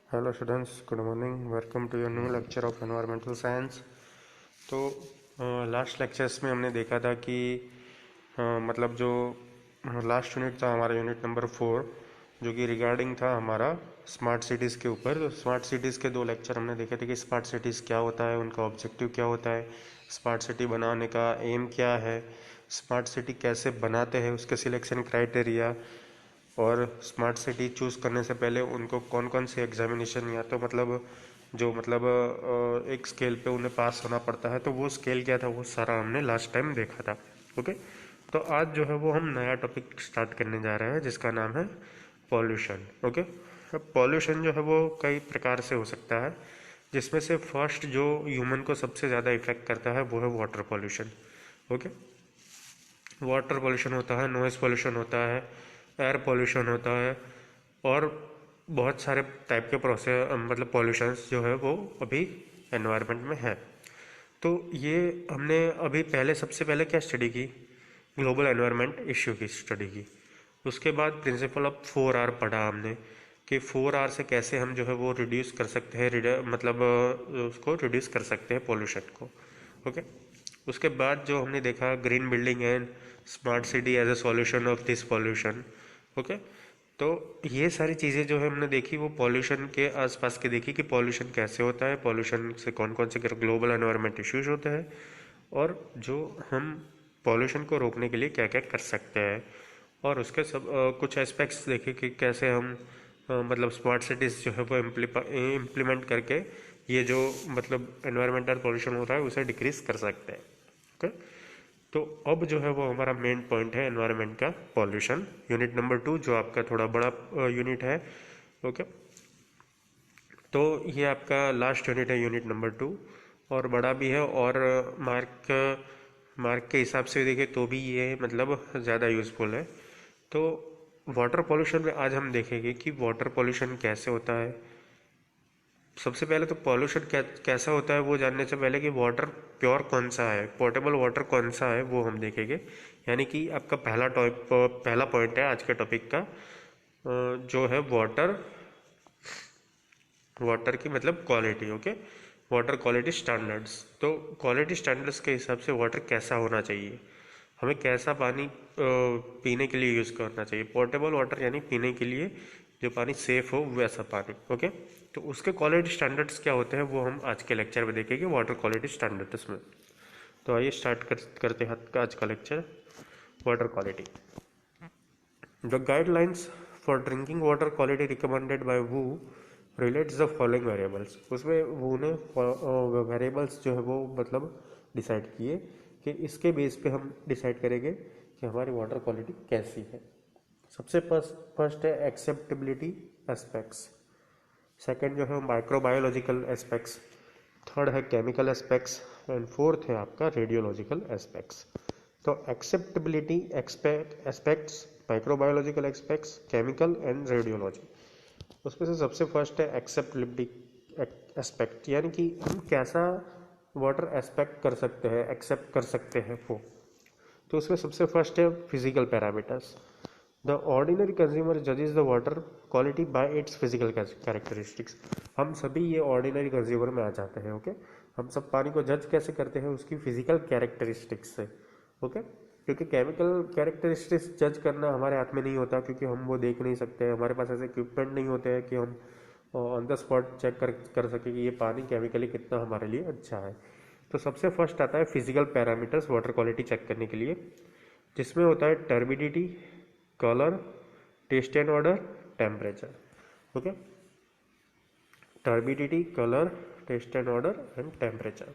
Hello students, good morning. Welcome to your new lecture of environmental science. तो last lectures में हमने देखा था कि मतलब जो लास्ट यूनिट था हमारा यूनिट नंबर 4, जो कि रिगार्डिंग था हमारा स्मार्ट सिटीज़ के ऊपर। तो स्मार्ट सिटीज़ के 2 लेक्चर हमने देखे थे कि स्मार्ट सिटीज़ क्या होता है, उनका ऑब्जेक्टिव क्या होता है, स्मार्ट सिटी बनाने का एम क्या है, स्मार्ट सिटी कैसे बनाते हैं, उसके सिलेक्शन क्राइटेरिया, और स्मार्ट सिटी चूज़ करने से पहले उनको कौन कौन से एग्जामिनेशन या तो एक स्केल पे उन्हें पास होना पड़ता है। तो वो स्केल क्या था वो सारा हमने लास्ट टाइम देखा था। ओके, तो आज जो है वो हम नया टॉपिक स्टार्ट करने जा रहे हैं जिसका नाम है पॉल्यूशन। ओके, अब पॉल्यूशन जो है वो कई प्रकार से हो सकता है, जिसमें से फर्स्ट जो ह्यूमन को सबसे ज़्यादा इफेक्ट करता है वो है water pollution. Okay, water pollution होता है, नॉइज़ पॉल्यूशन होता है, एयर पॉल्यूशन होता है, और बहुत सारे टाइप के प्रोसेस पॉल्यूशंस जो है वो अभी एनवायरनमेंट में है। तो ये हमने अभी पहले सबसे पहले क्या स्टडी की, ग्लोबल एनवायरनमेंट इश्यू की स्टडी की। उसके बाद प्रिंसिपल ऑफ 4R पढ़ा हमने कि 4R से कैसे हम जो है वो रिड्यूस कर सकते हैं, उसको रिड्यूस कर सकते हैं पॉल्यूशन को। ओके, उसके बाद जो हमने देखा green building and smart city as a solution of this pollution. Okay, तो ये सारी चीज़ें जो है हमने देखी वो पॉल्यूशन के आसपास के देखी कि पॉल्यूशन कैसे होता है, पॉल्यूशन से कौन कौन से ग्लोबल एनवायरनमेंट इश्यूज होते हैं, और जो हम पॉल्यूशन को रोकने के लिए क्या क्या कर सकते हैं। और उसके कुछ एस्पेक्ट्स देखे कि कैसे हम स्मार्ट सिटीज़ जो है वो इम्प्लीमेंट करके ये जो एनवायरमेंटल पॉल्यूशन हो रहा है उसे डिक्रीज कर सकते हैं। ओके, तो अब जो है वो हमारा मेन पॉइंट है एनवायरनमेंट का पॉल्यूशन, यूनिट नंबर 2, जो आपका थोड़ा बड़ा यूनिट है। ओके, तो ये आपका लास्ट यूनिट है, यूनिट नंबर 2, और बड़ा भी है, और मार्क मार्क के हिसाब से देखें तो भी ये ज़्यादा यूज़फुल है। तो वाटर पॉल्यूशन में आज हम देखेंगे कि वाटर पॉल्यूशन कैसे होता है। सबसे पहले तो पॉल्यूशन कैसा होता है वो जानने से पहले कि वाटर प्योर कौन सा है, पोर्टेबल वाटर कौन सा है, वो हम देखेंगे। यानी कि आपका पहला पॉइंट है आज के टॉपिक का, जो है वाटर वाटर की quality. Okay, water quality standards. तो क्वालिटी स्टैंडर्ड्स के हिसाब से वाटर कैसा होना चाहिए, हमें कैसा पानी पीने के लिए यूज़ करना चाहिए। पोर्टेबल वाटर यानी पीने के लिए जो पानी सेफ हो वैसा पानी। ओके, तो उसके क्वालिटी स्टैंडर्ड्स क्या होते हैं वो हम आज के लेक्चर में देखेंगे, वाटर क्वालिटी स्टैंडर्ड्स में। तो आइए करते हैं आज का lecture, water quality. The guidelines for drinking water quality recommended by वू रिलेट्स द फॉलोइंग वेरिएबल्स। उसमें वू ने वेरिएबल्स जो है वो डिसाइड किए कि इसके बेस पे हम डिसाइड करेंगे कि हमारी वाटर क्वालिटी कैसी है। सबसे फर्स्ट है एक्सेप्टेबिलिटी एस्पेक्ट्स, सेकंड जो है माइक्रोबायोलॉजिकल एस्पेक्ट्स, थर्ड है केमिकल एस्पेक्ट्स, एंड फोर्थ है आपका रेडियोलॉजिकल एस्पेक्ट्स। तो acceptability aspects, microbiological aspects, chemical and radiology. उसमें से सबसे फर्स्ट है एक्सेप्टेबिलिटी एस्पेक्ट, यानी कि हम कैसा वाटर एस्पेक्ट कर सकते हैं, एक्सेप्ट कर सकते हैं वो। तो उसमें सबसे फर्स्ट है physical parameters. The ordinary consumer जजेस the water quality by its physical characteristics. हम सभी ये ऑर्डिनरी कंज्यूमर में आ जाते हैं। ओके, हम सब पानी को जज कैसे करते हैं, उसकी फिजिकल कैरेक्टरिस्टिक्स से। ओके, क्योंकि केमिकल कैरेक्टरिस्टिक्स जज करना हमारे हाथ में नहीं होता, क्योंकि हम वो देख नहीं सकते, हमारे पास ऐसे इक्विपमेंट नहीं होते हैं कि हम ऑन द स्पॉट चेक कर सके कि ये पानी केमिकली कितना हमारे लिए अच्छा है। तो सबसे फर्स्ट आता है physical parameters water quality check करने के लिए, जिसमें होता है turbidity, colour, taste and odour, temperature. Okay, turbidity, colour, taste and odour and temperature.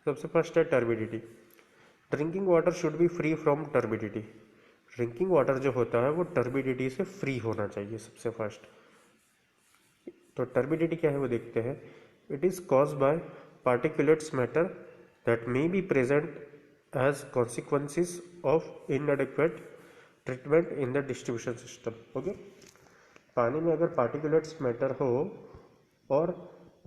सबसे फर्स्ट है turbidity. Drinking water should be free from turbidity. Drinking water जो होता है वो टर्बिडिटी से फ्री होना चाहिए सबसे फर्स्ट। तो टर्बिडिटी क्या है वो देखते हैं। It is cause by particulates matter that may be present as consequences of inadequate treatment in the distribution system. Okay, पानी में अगर पार्टिकुलेट्स मैटर हो और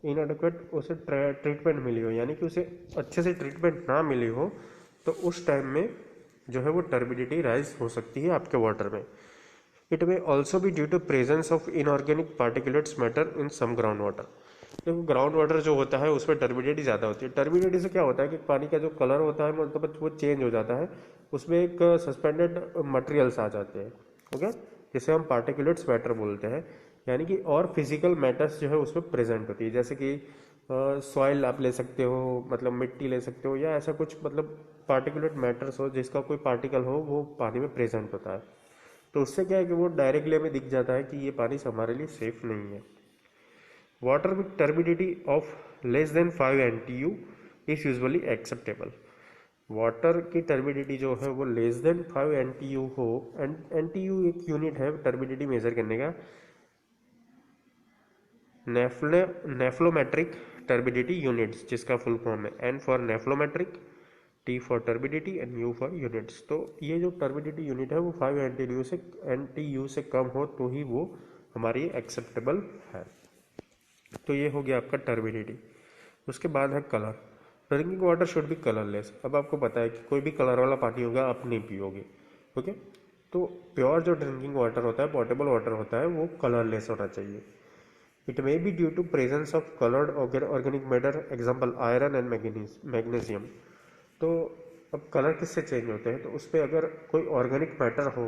इनएडेक्वेट उसे ट्रीटमेंट मिली हो, यानी कि उसे अच्छे से ट्रीटमेंट ना मिली हो, तो उस टाइम में जो है वो टर्बिडिटी राइज हो सकती है आपके वाटर में। It may also be due to presence of inorganic particulates matter in some ground water. देखो ग्राउंड वाटर जो होता है उसमें टर्बिडिटी ज़्यादा होती है। टर्बिडिटी से क्या होता है कि पानी का जो कलर होता है मतलब वो चेंज हो जाता है, उसमें एक सस्पेंडेड मटेरियल्स आ जाते हैं, ओके, जिसे हम पार्टिकुलेट्स मैटर बोलते हैं। यानी कि और फिजिकल मैटर्स जो है उसमें प्रेजेंट होती है, जैसे कि सॉइल आप ले सकते हो, मतलब मिट्टी ले सकते हो, या ऐसा कुछ मतलब पार्टिकुलेट मैटर्स हो जिसका कोई पार्टिकल हो वो पानी में प्रेजेंट होता है। तो उससे क्या है कि वो डायरेक्टली हमें दिख जाता है कि ये पानी हमारे लिए सेफ नहीं है। Water with turbidity of less than 5 NTU is usually acceptable. Water की टर्बिडिटी जो है वो लेस देन 5 NTU हो, NTU एक यूनिट है टर्बिडिटी मेजर करने का, नेफ्लोमेट्रिक टर्बिडिटी यूनिट्स, जिसका फुल फॉर्म है N for nephelometric, T for turbidity and U for units. तो ये जो टर्बिडिटी यूनिट है वो 5 NTU से कम हो तो ही वो हमारी एक्सेप्टेबल है। तो ये हो गया आपका टर्बिडिटी। उसके बाद है colour. Drinking water should B colourless. अब आपको पता है कि कोई भी कलर वाला पानी होगा आप नहीं पियोगे, ओके। तो प्योर जो ड्रिंकिंग वाटर होता है, पोर्टेबल वाटर होता है, वो कलरलेस होना चाहिए। It may be due to presence of coloured organic matter, example iron and magnesium. तो अब कलर किससे चेंज होते हैं, तो उस पर अगर कोई ऑर्गेनिक मैटर हो,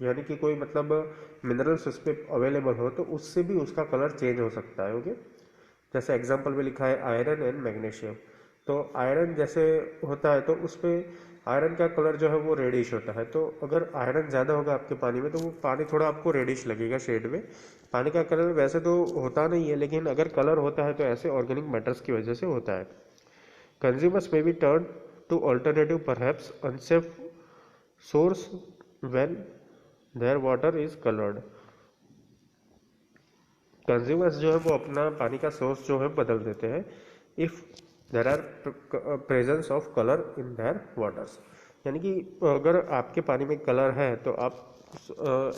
यानी कि कोई मतलब मिनरल्स उस पर अवेलेबल हो, तो उससे भी उसका कलर चेंज हो सकता है, ओके। जैसे एग्जांपल में लिखा है आयरन एंड मैग्नीशियम। तो आयरन जैसे होता है तो उस पर आयरन का कलर जो है वो रेडिश होता है। तो अगर आयरन ज़्यादा होगा आपके पानी में तो वो पानी थोड़ा आपको रेडिश लगेगा शेड में। पानी का कलर वैसे तो होता नहीं है, लेकिन अगर कलर होता है तो ऐसे ऑर्गेनिक मैटर्स की वजह से होता है। Consumers may be turn to alternative perhaps unsafe source when their water is coloured. Consumers जो है वो अपना पानी का सोर्स जो है बदल देते हैं if there are presence of colour in their waters. यानी कि अगर आपके पानी में कलर है तो आप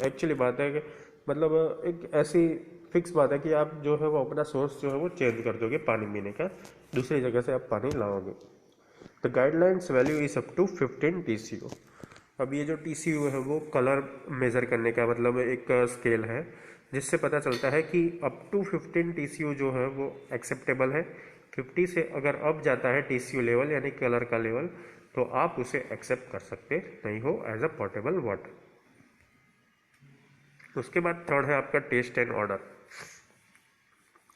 एक्चुअली बात है कि मतलब एक ऐसी फिक्स बात है कि आप जो है वो अपना सोर्स जो है वो चेंज कर दोगे पानी पीने का, दूसरी जगह से आप पानी लाओगे। The guidelines value is up to 15 TCU। अब ये जो TCU है वो कलर मेज़र करने का मतलब एक स्केल है, जिससे पता चलता है कि अप टू 15 TCU जो है वो एक्सेप्टेबल है। 50 से अगर अप जाता है TCU लेवल यानी कलर का लेवल, तो आप उसे एक्सेप्ट कर सकते नहीं हो एज अ पोर्टेबल वाटर। उसके बाद थर्ड है आपका taste and odour.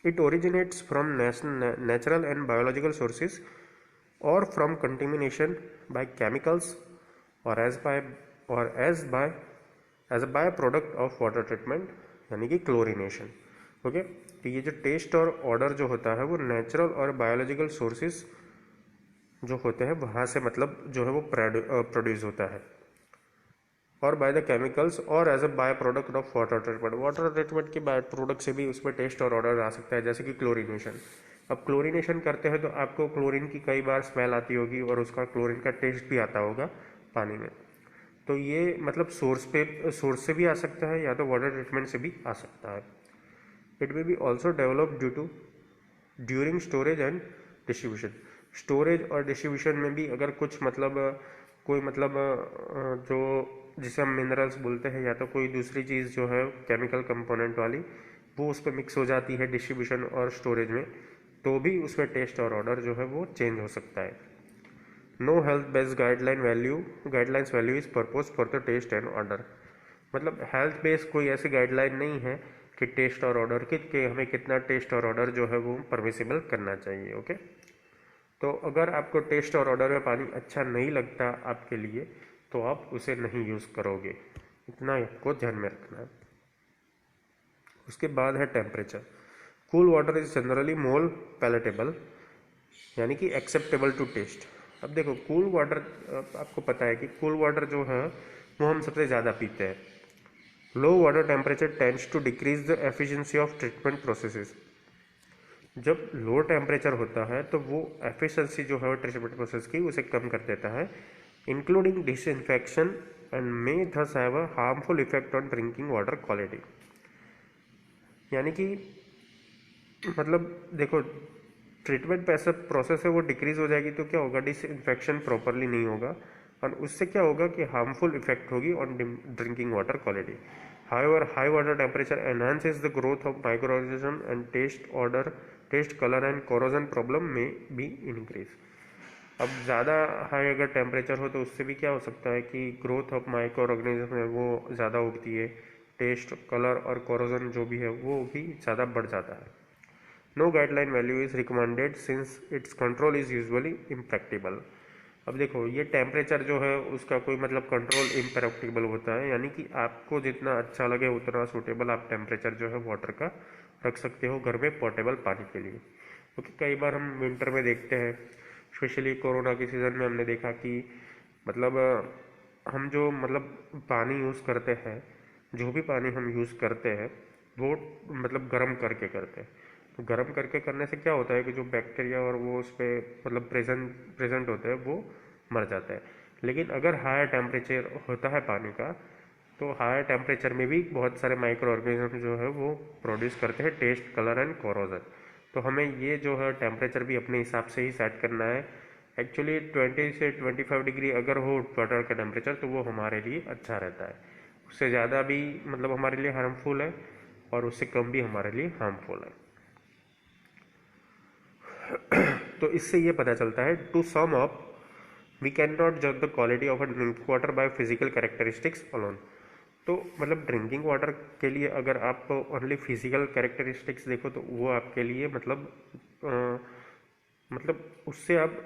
It originates from natural and biological sources और फ्रॉम कंटेमिनेशन बाय केमिकल्स और as a by product of water treatment, यानी कि क्लोरिनेशन, ओके। तो ये जो टेस्ट और ऑर्डर जो होता है वो नेचुरल और बायोलॉजिकल सोर्सेज जो होते हैं वहाँ से मतलब जो है वो प्रोड्यूस होता है, और बाय द केमिकल्स और as a by product of water treatment. Water treatment के बाय प्रोडक्ट से भी उसमें टेस्ट और ऑर्डर आ सकता है, जैसे कि क्लोरिनेशन। अब क्लोरिनेशन करते हैं तो आपको क्लोरीन की कई बार स्मेल आती होगी और उसका क्लोरीन का टेस्ट भी आता होगा पानी में। तो ये मतलब सोर्स से भी आ सकता है या तो वाटर ट्रीटमेंट से भी आ सकता है। It may B also develop during storage and distribution. Storage और डिस्ट्रीब्यूशन में भी अगर कुछ मतलब कोई मतलब जो जिसे हम मिनरल्स बोलते हैं या तो कोई दूसरी चीज़ जो है केमिकल कंपोनेंट वाली, वो उस पर मिक्स हो जाती है डिस्ट्रीब्यूशन और स्टोरेज में, तो भी उसमें टेस्ट और ऑर्डर जो है वो चेंज हो सकता है। No health based guidelines value is purpose for the taste and odour. मतलब हेल्थ बेस्ड कोई ऐसी गाइडलाइन नहीं है कि टेस्ट और ऑर्डर कि हमें कितना टेस्ट और ऑर्डर जो है वो परमिसिबल करना चाहिए, ओके। तो अगर आपको टेस्ट और ऑर्डर में पानी अच्छा नहीं लगता आपके लिए तो आप उसे नहीं यूज़ करोगे, इतना आपको ध्यान में रखना है। उसके बाद है temperature. Cool water is generally more palatable, यानी कि एक्सेप्टेबल टू टेस्ट। अब देखो कूल वाटर, आपको पता है कि कूल वाटर जो है वो हम सबसे ज़्यादा पीते हैं। Low water temperature tends to decrease the efficiency of treatment processes. जब लो टेम्परेचर होता है तो वो एफिशिएंसी जो है ट्रीटमेंट प्रोसेस की उसे कम कर देता है, including disinfection and may thus have a harmful effect on drinking water quality. यानी कि मतलब देखो ट्रीटमेंट पैसा प्रोसेस है वो डिक्रीज हो जाएगी तो क्या होगा, डिसइंफेक्शन प्रॉपरली नहीं होगा और उससे क्या होगा कि हार्मफुल इफेक्ट होगी on drinking water quality. However, high water temperature enhances the growth of microorganisms and taste, color and corrosion problem may be increase. अब ज़्यादा हाई अगर टेम्परेचर हो तो उससे भी क्या हो सकता है कि ग्रोथ ऑफ माइक्रो ऑर्गेनिज्म है वो ज़्यादा उगती है, टेस्ट, कलर और कोरोजन जो भी है वो भी ज़्यादा बढ़ जाता है. No guideline value is recommended since its control is usually impracticable. अब देखो ये टेम्परेचर जो है उसका कोई मतलब कंट्रोल इम्प्रैक्टिबल होता है, यानी कि आपको जितना अच्छा लगे उतना सूटेबल आप टेम्परेचर जो है वाटर का रख सकते हो घर में पोर्टेबल पानी के लिए. क्योंकि कई बार हम विंटर में देखते हैं, स्पेशली कोरोना के सीज़न में हमने देखा कि मतलब हम जो मतलब पानी यूज़ करते हैं, जो भी पानी हम यूज़ करते हैं वो मतलब गर्म करके करते हैं. तो गर्म करके करने से क्या होता है कि जो बैक्टीरिया और वो उस पर मतलब प्रेजेंट होते हैं वो मर जाता है. लेकिन अगर हायर टेम्परेचर होता है पानी का तो हायर टेम्परेचर में भी बहुत सारे माइक्रो ऑर्गेनिज्म जो है वो प्रोड्यूस करते हैं टेस्ट, कलर एंड कोरोजन. तो हमें ये जो है टेम्परेचर भी अपने हिसाब से ही सेट करना है. एक्चुअली 20 से 25 डिग्री अगर हो वाटर का टेम्परेचर तो वो हमारे लिए अच्छा रहता है. उससे ज़्यादा भी मतलब हमारे लिए हार्मफुल है और उससे कम भी हमारे लिए हार्मफुल है. तो इससे ये पता चलता है, to sum up we can not जज the quality of a drinking water by physical characteristics alone. तो मतलब ड्रिंकिंग वाटर के लिए अगर आप ओनली फिजिकल कैरेक्टरिस्टिक्स देखो तो वो आपके लिए मतलब उससे आप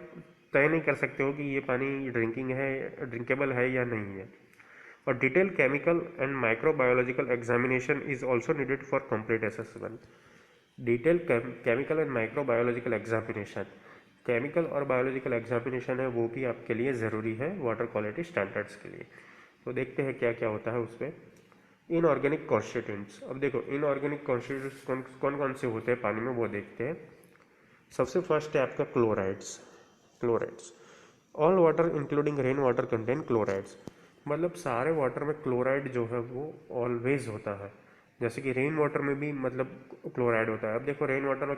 तय नहीं कर सकते हो कि ये पानी ड्रिंकेबल है या नहीं है. और detail chemical and microbiological examination is also needed for complete assessment. Detail chemical and microbiological examination, chemical और बायोलॉजिकल एग्जामिनेशन है वो भी आपके लिए ज़रूरी है वाटर क्वालिटी स्टैंडर्ड्स के लिए. तो देखते हैं क्या क्या होता है उसमें. Inorganic constituents. अब देखो इनऑर्गेनिक कॉन्स्टिट्यूएंट्स कौन कौन से होते हैं पानी में वो देखते हैं. सबसे फर्स्ट है आपका chlorides. All water including rain water contain chlorides. मतलब सारे वाटर में क्लोराइड जो है वो ऑलवेज होता है. जैसे कि रेन वाटर में भी मतलब क्लोराइड होता है. अब देखो रेन वाटर में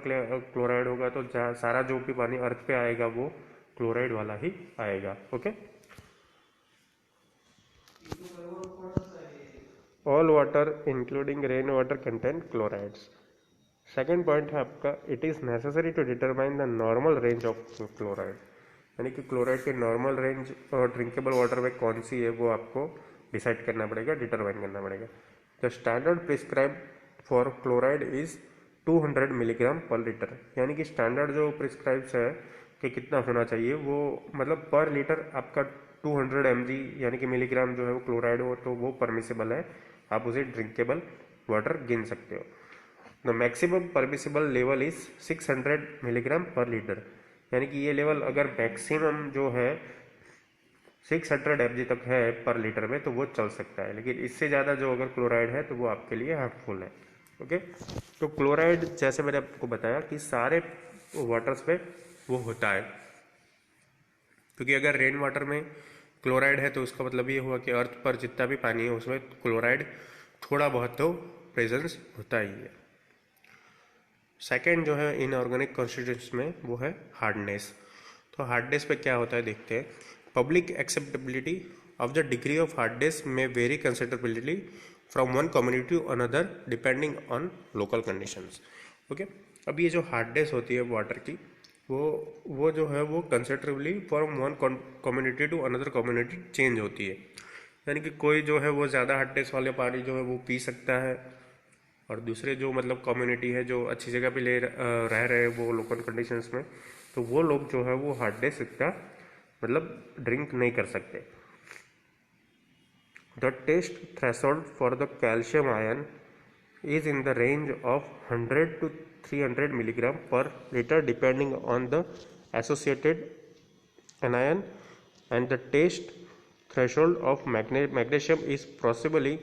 क्लोराइड होगा तो सारा जो भी पानी अर्थ पे आएगा वो क्लोराइड वाला ही आएगा. Okay. All water including rain water contain chlorides. Second point है आपका, it is necessary to determine the normal range of chloride. यानी कि क्लोराइड की नॉर्मल रेंज और ड्रिंकेबल वाटर में कौन सी है वो आपको डिसाइड करना पड़ेगा, डिटरमाइन करना पड़ेगा. The standard prescribe for chloride is 200 milligram per litre. यानी कि स्टैंडर्ड जो प्रिस्क्राइब्स है कि कितना होना चाहिए वो मतलब पर लीटर आपका 200 mg यानी कि मिलीग्राम जो है वो क्लोराइड हो तो वो परमिसिबल है, आप उसे ड्रिंकेबल वाटर गिन सकते हो. The maximum permissible level is 600 milligram per litre. यानी कि ये लेवल अगर मैक्सिमम जो है 600 mg तक है पर लीटर में तो वो चल सकता है. लेकिन इससे ज़्यादा जो अगर क्लोराइड है तो वो आपके लिए हार्मफुल है. ओके. तो क्लोराइड जैसे मैंने आपको बताया कि सारे वाटर्स पे वो होता है. क्योंकि अगर रेन वाटर में क्लोराइड है तो उसका मतलब ये हुआ कि अर्थ पर जितना भी पानी है उसमें क्लोराइड थोड़ा बहुत तो प्रेजेंस होता ही है. सेकेंड जो है इनऑर्गेनिक कॉन्स्टिट्यूएंट्स में वो है हार्डनेस. तो हार्डनेस पे क्या होता है देखते हैं. Public acceptability of the degree of hardness may vary considerably from one community to another depending on local conditions. Okay. अब ये जो हार्डनेस होती है वाटर की वो जो है वो considerably from one community to another community change होती है. यानी कि कोई जो है वो ज़्यादा हार्डनेस वाले पानी जो है वो पी सकता है और दूसरे जो मतलब कम्युनिटी है जो अच्छी जगह पे रह रहे हैं वो लोकल कंडीशंस में तो वो लोग जो है वो हार्डनेस इतना मतलब ड्रिंक नहीं कर सकते. The taste threshold for the calcium ion is in the range of 100 to 300 milligram per liter depending on the associated anion, and the taste threshold of magnesium is possibly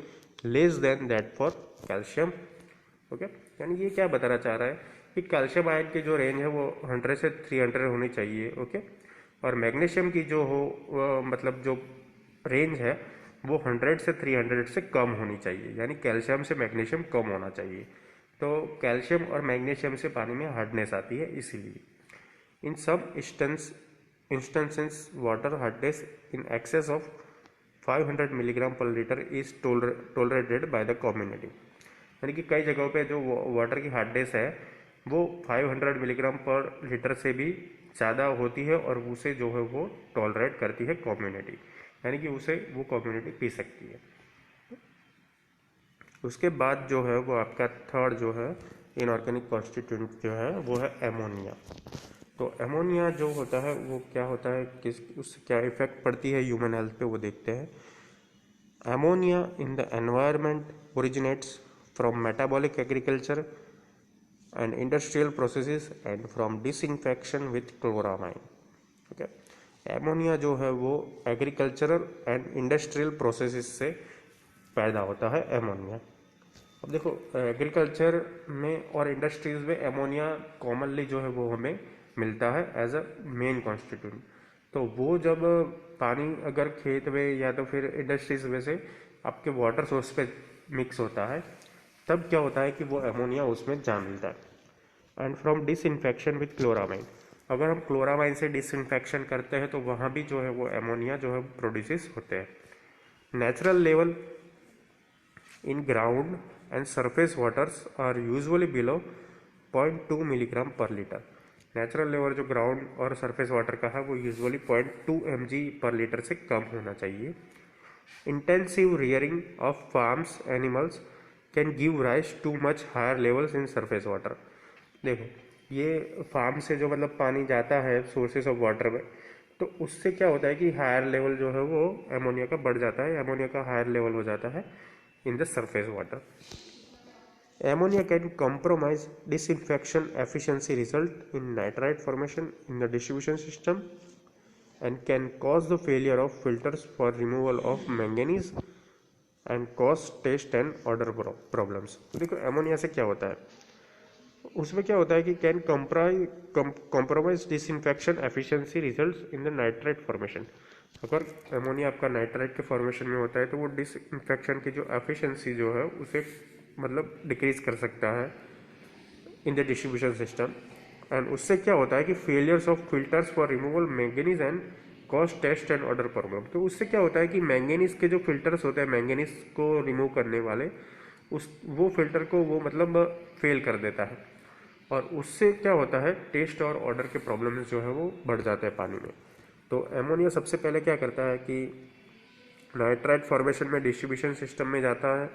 less than that for calcium. Okay. यानी ये क्या बताना चाह रहा है कि calcium ion की जो रेंज है वो 100 से 300 होनी चाहिए. ओके. और मैग्नीशियम की जो हो मतलब जो रेंज है वो 100 से 300 से कम होनी चाहिए. यानी कैल्शियम से मैग्नीशियम कम होना चाहिए. तो कैल्शियम और मैग्नीशियम से पानी में हार्डनेस आती है. इसीलिए in some instances water hardness in excess of 500 milligram per litre is tolerated by the community. यानी कि कई जगहों पे जो वाटर की हार्डनेस है वो 500 मिलीग्राम पर लीटर से भी ज़्यादा होती है और उसे जो है वो टॉलरेट करती है कम्युनिटी, यानी कि उसे वो कम्युनिटी पी सकती है। उसके बाद जो है वो आपका थर्ड जो है इनऑर्गेनिक कॉन्स्टिट्यूएंट जो है वो है एमोनिया। तो एमोनिया जो होता है वो क्या होता है, किस उससे क्या इफेक्ट पड़ती है ह्यूमन हेल्थ पे, वो देखते हैं। Ammonia in the environment originates from metabolic agriculture and industrial processes and from disinfection with chloramine। Okay, ammonia जो है वो एग्रीकल्चरल एंड इंडस्ट्रियल प्रोसेसेस से पैदा होता है एमोनिया। अब देखो एग्रीकल्चर में और इंडस्ट्रीज में एमोनिया कॉमनली जो है वो हमें मिलता है एज अ मेन कॉन्स्टिट्यूएंट। तो वो जब पानी अगर खेत में या तो फिर इंडस्ट्रीज में से आपके वाटर सोर्स पे मिक्स होता है तब क्या होता है कि वो एमोनिया उसमें जा मिलता है। And from disinfection with chloramine, अगर हम क्लोरामाइन से डिसइंफेक्शन करते हैं तो वहाँ भी जो है वो एमोनिया जो है प्रोड्यूसेस होते हैं। Natural level in ground and surface waters are usually below 0.2 milligram per litre. Natural level जो ग्राउंड और सरफेस वाटर का है वो यूजुअली 0.2 mg पर लीटर से कम होना चाहिए। Intensive rearing of farms animals can give rise to much higher levels in surface water. देखो ये फार्म से जो मतलब पानी जाता है सोर्सेस ऑफ वाटर में, तो उससे क्या होता है कि हायर लेवल जो है वो एमोनिया का बढ़ जाता है, एमोनिया का हायर लेवल हो जाता है in the surface water. Ammonia can compromise disinfection efficiency, result in nitrite formation in the distribution system and can cause the failure of filters for removal of manganese and cause taste and odor problems। तो देखो ammonia से क्या होता है, उसमें क्या होता है कि can compromise disinfection efficiency results in the nitrite formation. अगर एमोनिया आपका नाइट्राइट के फॉर्मेशन में होता है तो वो डिसइंफेक्शन की जो एफिशिएंसी जो है उसे मतलब डिक्रीज कर सकता है in the distribution system. And उससे क्या होता है कि failures of filters for removal manganese and cause taste and odour problem. तो उससे क्या होता है कि मैंगनीज के जो फिल्टर्स होते हैं मैंगनीज को रिमूव करने वाले, उस वो फिल्टर को वो मतलब फेल कर देता है और उससे क्या होता है टेस्ट और ऑर्डर के प्रॉब्लम्स जो है वो बढ़ जाते हैं पानी में। तो एमोनिया सबसे पहले क्या करता है कि नाइट्राइट फॉर्मेशन में डिस्ट्रीब्यूशन सिस्टम में जाता है,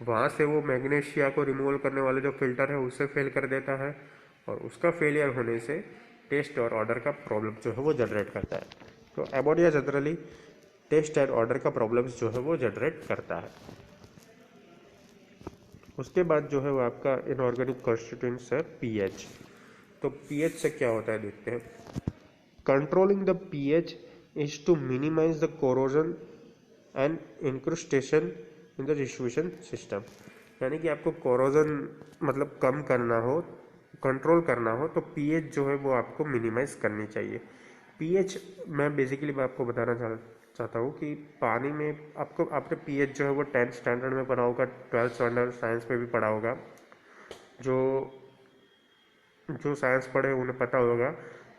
वहाँ से वो मैग्नीशिया को रिमूवल करने वाले जो फिल्टर है उससे फेल कर देता है और उसका फेलियर होने से टेस्ट और ऑर्डर का प्रॉब्लम जो है वो जनरेट करता है। तो ammonia generally taste and odour का प्रॉब्लम्स जो है वो जनरेट करता है। उसके बाद जो है वो आपका इनऑर्गेनिक कॉन्स्टिट्यूएंट्स है पीएच। तो पीएच से क्या होता है देखते हैं। Controlling the pH is to minimise the corrosion and incrustation in the distribution system. यानी कि आपको कोरोजन मतलब कम करना हो, कंट्रोल करना हो तो पीएच जो है वो आपको मिनिमाइज करनी चाहिए। पीएच मैं बेसिकली मैं आपको बताना चाहता हूँ कि पानी में आपको आपने पीएच जो है वो 10th स्टैंडर्ड में पढ़ा होगा, 12th स्टैंडर्ड साइंस में भी पढ़ा होगा। जो जो साइंस पढ़े उन्हें पता होगा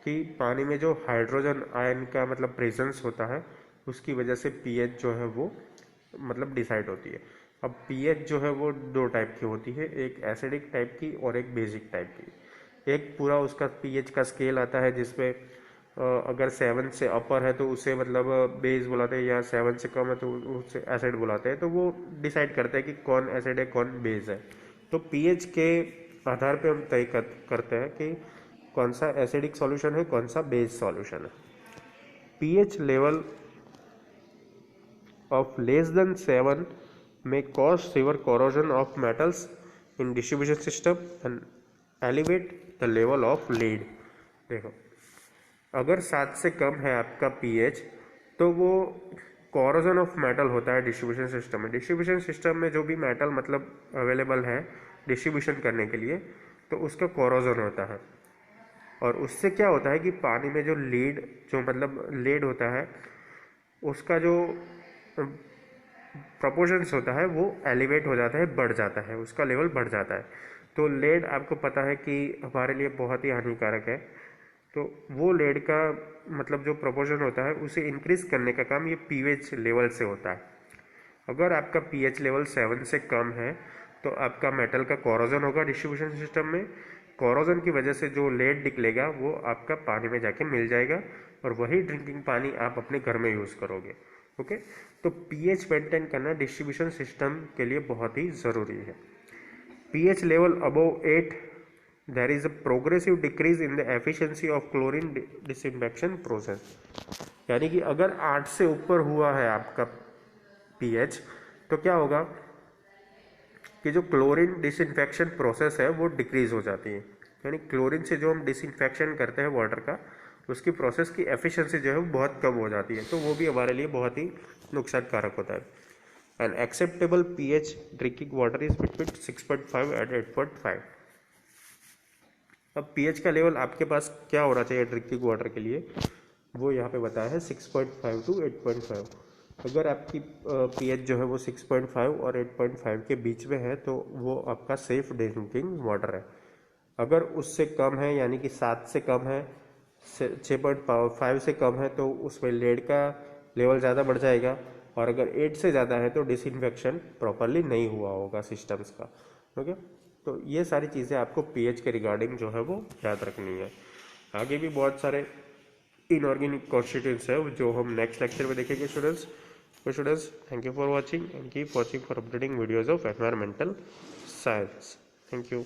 कि पानी में जो हाइड्रोजन आयन का मतलब प्रेजेंस होता है उसकी वजह से पीएच जो है वो मतलब डिसाइड होती है। अब पीएच जो है वो दो टाइप की होती है, एक एसिडिक टाइप की और एक बेसिक टाइप की। एक पूरा उसका पीएच का स्केल आता है जिसमें अगर 7 से अपर है तो उसे मतलब बेस बुलाते हैं या 7 से कम है तो उसे एसिड बुलाते हैं। तो वो डिसाइड करते हैं कि कौन एसिड है कौन बेस है। तो पीएच के आधार पे हम तय करते हैं कि कौन सा एसिडिक सॉल्यूशन है कौन सा बेस सॉल्यूशन है। PH level of less than 7 may cause severe corrosion of metals in distribution system and elevate the level of lead। देखो अगर 7 से कम है आपका पीएच तो वो कॉरोजन ऑफ मेटल होता है डिस्ट्रीब्यूशन सिस्टम में। डिस्ट्रीब्यूशन सिस्टम में जो भी मेटल मतलब अवेलेबल है डिस्ट्रीब्यूशन करने के लिए तो उसका कॉरोजन होता है और उससे क्या होता है कि पानी में जो लीड जो मतलब लेड होता है उसका जो प्रपोर्शंस होता है वो एलिवेट हो जाता है, बढ़ जाता है, उसका लेवल बढ़ जाता है। तो लेड आपको पता है कि हमारे लिए बहुत ही हानिकारक है। तो वो लेड का मतलब जो प्रोपोर्शन होता है उसे इंक्रीज करने का काम ये पीएच लेवल से होता है। अगर आपका पीएच लेवल 7 से कम है तो आपका मेटल का कोरोजन होगा डिस्ट्रीब्यूशन सिस्टम में। कोरोजन की वजह से जो लेड निकलेगा वो आपका पानी में जाके मिल जाएगा और वही ड्रिंकिंग पानी आप अपने घर में यूज़ करोगे। ओके, तो पीएच मेंटेन करना डिस्ट्रीब्यूशन सिस्टम के लिए बहुत ही ज़रूरी है। pH level above 8, there is a progressive decrease in the efficiency of chlorine disinfection process। यानी कि अगर 8 से ऊपर हुआ है आपका pH तो क्या होगा कि जो क्लोरीन डिसइंफेक्शन प्रोसेस है वो डिक्रीज हो जाती है। यानी क्लोरीन से जो हम डिसइंफेक्शन करते हैं वाटर का, उसकी प्रोसेस की एफिशिएंसी जो है वो बहुत कम हो जाती है, तो वो भी हमारे लिए बहुत ही नुकसानकारक होता है। And acceptable pH drinking water is between 6.5 and 8.5। अब पीएच का लेवल आपके पास क्या होना चाहिए ड्रिंकिंग वाटर के लिए, वो यहाँ पे बताया है 6.5 टू 8.5। अगर आपकी पीएच जो है वो 6.5 और 8.5 के बीच में है तो वो आपका सेफ ड्रिंकिंग वाटर है। अगर उससे कम है यानी कि 7 से कम है, 6.5 से कम है, तो उसमें लेड का लेवल ज़्यादा बढ़ जाएगा। और अगर 8 से ज़्यादा है तो डिसइंफेक्शन प्रॉपरली नहीं हुआ होगा सिस्टम्स का। ओके, तो ये सारी चीज़ें आपको पीएच के रिगार्डिंग जो है वो याद रखनी है। आगे भी बहुत सारे इनऑर्गेनिक कॉन्स्टिट्यूएंट्स है जो हम नेक्स्ट लेक्चर में देखेंगे स्टूडेंट्स। तो students, thank you for watching and keep watching for updating videos of environmental science. Thank you.